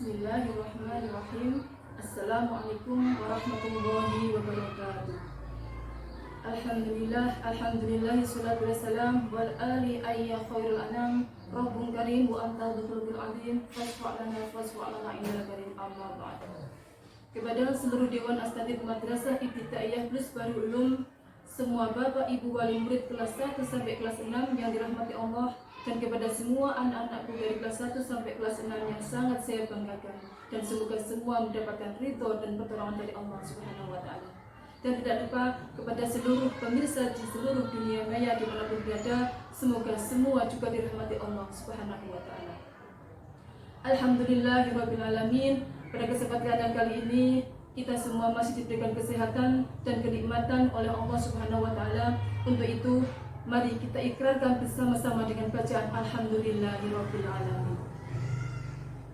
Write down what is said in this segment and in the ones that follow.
Bismillahirrahmanirrahim. Assalamualaikum warahmatullahi wabarakatuh. Alhamdulillah, salatu wassalam wal ali ayya khairul anam rabbun karim wa anta dzul alim fasfa'lana innal karim amma ba'd. Kepada seluruh Dewan Asatidz Madrasah Ibtidaiyah Plus Baru Ulum, semua bapak ibu wali murid kelas 1 sampai kelas 6 yang dirahmati Allah, dan kepada semua anak-anakku dari kelas 1 sampai kelas 6 yang sangat saya banggakan, dan semoga semua mendapatkan ridho dan pertolongan dari Allah Subhanahu wa Ta'ala. Dan tidak lupa kepada seluruh pemirsa di seluruh dunia maya dimanapun berada, semoga semua juga dirahmati Allah Subhanahu wa Ta'ala. Alhamdulillahirabbil alamin. Pada kesempatan kali ini kita semua masih diberikan kesehatan dan kenikmatan oleh Allah Subhanahu wa Ta'ala. Untuk itu, mari kita ikrarkan bersama-sama dengan bacaan Alhamdulillahirabbil alamin.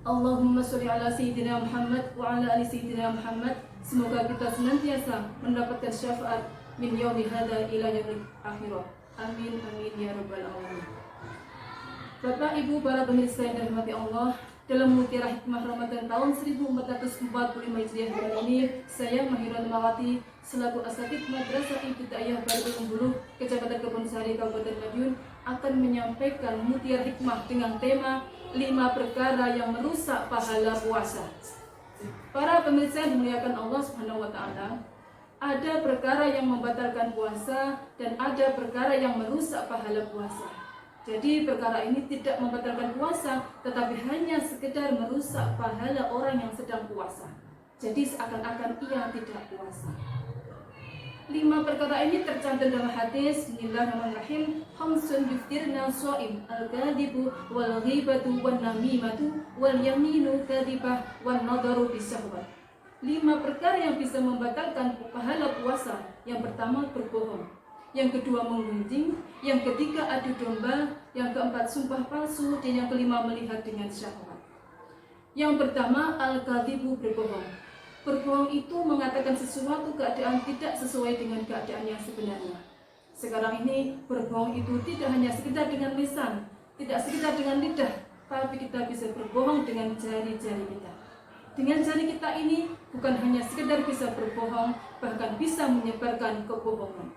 Allahumma sholli ala sayyidina Muhammad wa ala ali sayyidina Muhammad. Semoga kita senantiasa mendapatkan syafaat min yaumi hadza ila yaumil akhirah. Amin amin ya rabbal alamin. Bapak Ibu para pemirsa yang dirahmati Allah, dalam Mutiara Hikmah Ramadan tahun 1445 Hijriah bulan ini, saya Mahirul Mawati selaku Asatidz Madrasah Ibtidaiyah Baru Ulum, Kecamatan Kebonsari, Kabupaten Madiun, akan menyampaikan Mutiara Hikmah dengan tema 5 perkara yang merusak pahala puasa. Para pemirsa yang dimuliakan Allah Subhanahu wa Ta'ala, ada perkara yang membatalkan puasa dan ada perkara yang merusak pahala puasa. Jadi perkara ini tidak membatalkan puasa, tetapi hanya sekedar merusak pahala orang yang sedang puasa. Jadi seakan-akan ia tidak puasa. 5 perkara ini tercantum dalam hadis Bismillahirrahmanirrahim. Khamsun yuftirna shaim al-kadhibu wal ghibatu wan namimatu wal yaminu kadhibah wan nadaru bisyahwat. 5 perkara yang bisa membatalkan pahala puasa. Yang pertama berbohong, yang kedua menggunjing, yang ketiga adu domba, yang keempat sumpah palsu, dan yang kelima melihat dengan syahwat. Yang pertama al-kadhibu, berbohong. Berbohong itu mengatakan sesuatu keadaan tidak sesuai dengan keadaan yang sebenarnya. Sekarang ini berbohong itu tidak hanya sekedar dengan lisan, tidak sekedar dengan lidah, tapi kita bisa berbohong dengan jari-jari kita. Dengan jari kita ini bukan hanya sekedar bisa berbohong, bahkan bisa menyebarkan kebohongan.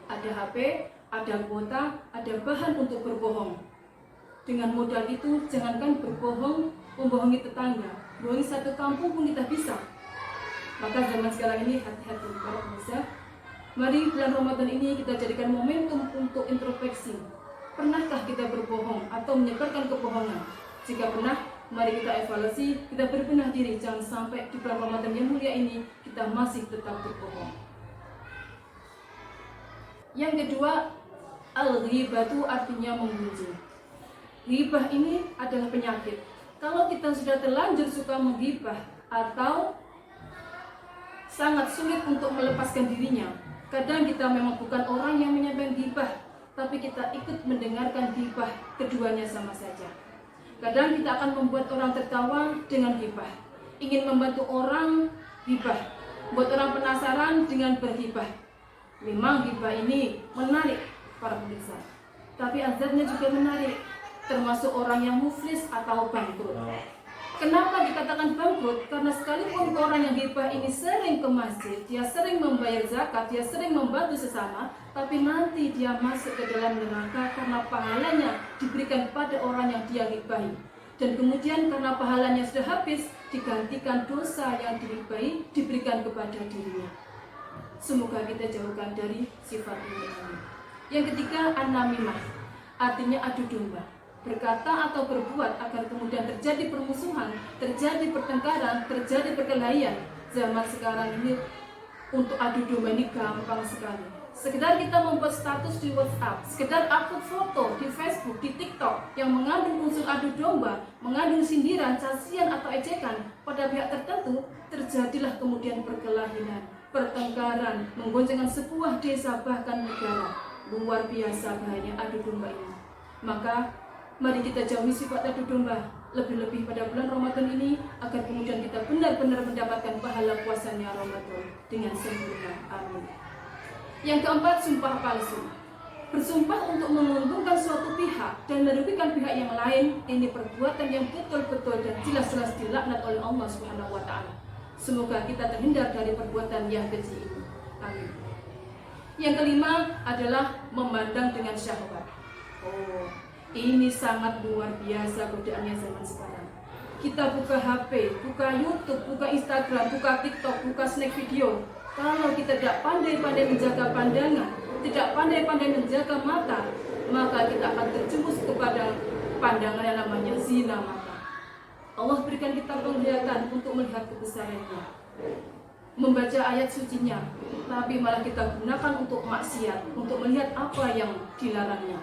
Ada HP, ada kuota, ada bahan untuk berbohong. Dengan modal itu, jangankan berbohong, membohongi tetangga, bohongi satu kampung pun kita bisa. Maka zaman sekarang ini hati-hati para pemirsa. Mari bulan Ramadan ini kita jadikan momentum untuk introspeksi. Pernahkah kita berbohong atau menyebarkan kebohongan? Jika pernah, mari kita evaluasi, kita berbenah diri. Jangan sampai di bulan Ramadan yang mulia ini kita masih tetap berbohong. Yang kedua, al-ghibatu, artinya menggunjing. Ghibah ini adalah penyakit. Kalau kita sudah terlanjur suka menghibah atau sangat sulit untuk melepaskan dirinya, kadang kita memang bukan orang yang menyampaikan ghibah, tapi kita ikut mendengarkan ghibah, keduanya sama saja. Kadang kita akan membuat orang tertawa dengan ghibah, ingin membantu orang ghibah, buat orang penasaran dengan berghibah. Memang ghibah ini menarik para pemirsa, tapi azabnya juga menarik, termasuk orang yang muflis atau bangkrut. Kenapa dikatakan bangkrut? Karena sekalipun orang yang ghibah ini sering ke masjid, dia sering membayar zakat, dia sering membantu sesama, tapi nanti dia masuk ke dalam neraka karena pahalanya diberikan pada orang yang dia ghibahi. Dan kemudian karena pahalanya sudah habis, digantikan dosa yang dighibahi diberikan kepada dirinya. Semoga kita jauhkan dari sifat ini. Yang ketiga, an-namimah, artinya adu domba. Berkata atau berbuat agar kemudian terjadi permusuhan, terjadi pertengkaran, terjadi perkelahian. Zaman sekarang ini untuk adu domba ini gampang sekali. Sekedar kita membuat status di WhatsApp, sekedar upload foto di Facebook, di TikTok yang mengandung unsur adu domba, mengandung sindiran, cacian atau ejekan pada pihak tertentu, terjadilah kemudian perkelahian, pertengkaran, menggoncangkan sebuah desa bahkan negara. Luar biasa bahaya adu domba ini. Maka mari kita jauhi sifat adu domba, lebih-lebih pada bulan Ramadan ini, agar kemudian kita benar-benar mendapatkan pahala puasanya Ramadan dengan sempurna. Amin. Yang keempat, sumpah palsu. Bersumpah untuk menguntungkan suatu pihak dan merugikan pihak yang lain, ini perbuatan yang betul-betul dan jelas-jelas dilaknat oleh Allah Subhanahu wa taala. Semoga kita terhindar dari perbuatan yang keji ini. Amin. Yang kelima adalah memandang dengan syahwat. Oh, ini sangat luar biasa godaannya zaman sekarang. Kita buka HP, buka YouTube, buka Instagram, buka TikTok, buka snack video. Kalau kita tidak pandai-pandai menjaga pandangan, tidak pandai-pandai menjaga mata, maka kita akan terjerumus kepada pandangan yang namanya zina mata. Allah berikan kita penglihatan untuk melihat kebesarannya, membaca ayat sucinya, tapi malah kita gunakan untuk maksiat, untuk melihat apa yang dilarangnya.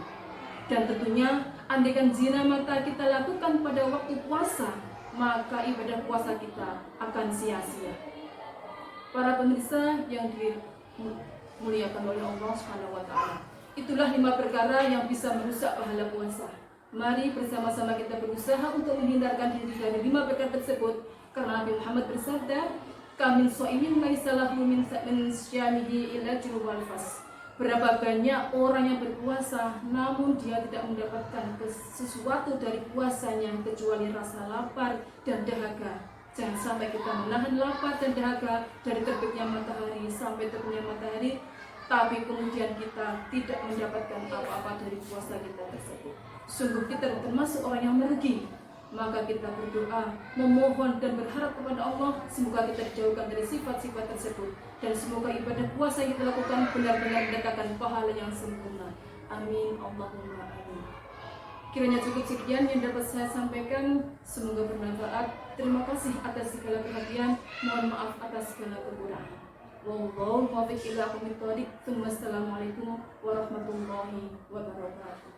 Dan tentunya, andaikan zina mata kita lakukan pada waktu puasa, maka ibadah puasa kita akan sia-sia. Para pemirsa yang dimuliakan oleh Allah Subhanahu wa taala, itulah 5 perkara yang bisa merusak pahala puasa. Mari bersama-sama kita berusaha untuk menghindarkan diri dari 5 perkara tersebut, karena Nabi Muhammad bersabda, "Kamin sha'imin laisa lahu min syamihi illa juwal fas." Berapa banyak orang yang berpuasa namun dia tidak mendapatkan sesuatu dari puasanya kecuali rasa lapar dan dahaga. Jangan sampai kita menahan lapar dan dahaga dari terbitnya matahari sampai terbitnya matahari, tapi kemudian kita tidak mendapatkan apa-apa dari puasa kita tersebut. Sungguh kita termasuk orang yang merugi. Maka kita berdoa, memohon dan berharap kepada Allah, semoga kita dijauhkan dari sifat-sifat tersebut, dan semoga ibadah puasa yang kita lakukan benar-benar mendatangkan pahala yang sempurna. Amin, Allahumma amin. Kiranya cukup sekian yang dapat saya sampaikan, semoga bermanfaat. Terima kasih atas segala perhatian, mohon maaf atas segala kekurangan. Wallahu muwaffiq ila aqwamit thoriq. Assalamualaikum warahmatullahi wabarakatuh.